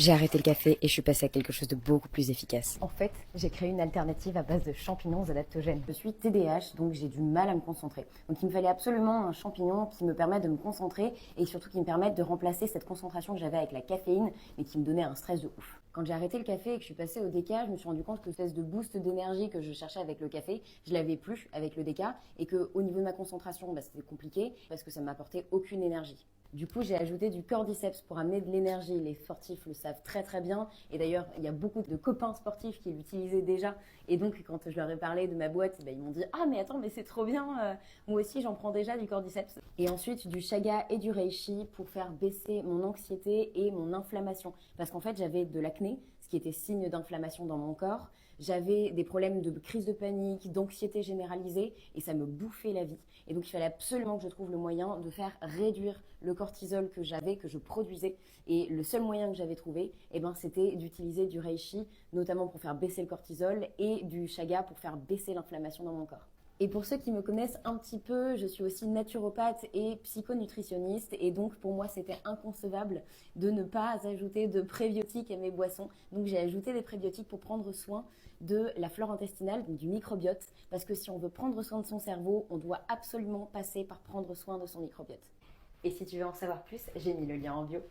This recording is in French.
J'ai arrêté le café et je suis passée à quelque chose de beaucoup plus efficace. En fait, j'ai créé une alternative à base de champignons adaptogènes. Je suis TDAH, donc j'ai du mal à me concentrer. Donc il me fallait absolument un champignon qui me permette de me concentrer et surtout qui me permette de remplacer cette concentration que j'avais avec la caféine mais qui me donnait un stress de ouf. Quand j'ai arrêté le café et que je suis passée au déca, je me suis rendu compte que cette espèce de boost d'énergie que je cherchais avec le café, je l'avais plus avec le déca et qu'au niveau de ma concentration, c'était compliqué parce que ça ne m'apportait aucune énergie. Du coup, j'ai ajouté du cordyceps pour amener de l'énergie. Les sportifs le savent très très bien. Et d'ailleurs, il y a beaucoup de copains sportifs qui l'utilisaient déjà. Et donc, quand je leur ai parlé de ma boîte, ils m'ont dit « Ah, mais attends, mais c'est trop bien, moi aussi j'en prends déjà du cordyceps. » Et ensuite, du chaga et du reishi pour faire baisser mon anxiété et mon inflammation. Parce qu'en fait, j'avais de l'acné, ce qui était signe d'inflammation dans mon corps. J'avais des problèmes de crise de panique, d'anxiété généralisée et ça me bouffait la vie. Et donc il fallait absolument que je trouve le moyen de faire réduire le cortisol que j'avais, que je produisais. Et le seul moyen que j'avais trouvé, c'était d'utiliser du reishi, notamment pour faire baisser le cortisol, et du chaga pour faire baisser l'inflammation dans mon corps. Et pour ceux qui me connaissent un petit peu, je suis aussi naturopathe et psychonutritionniste et donc pour moi c'était inconcevable de ne pas ajouter de prébiotiques à mes boissons. Donc j'ai ajouté des prébiotiques pour prendre soin de la flore intestinale, donc du microbiote, parce que si on veut prendre soin de son cerveau, on doit absolument passer par prendre soin de son microbiote. Et si tu veux en savoir plus, j'ai mis le lien en bio.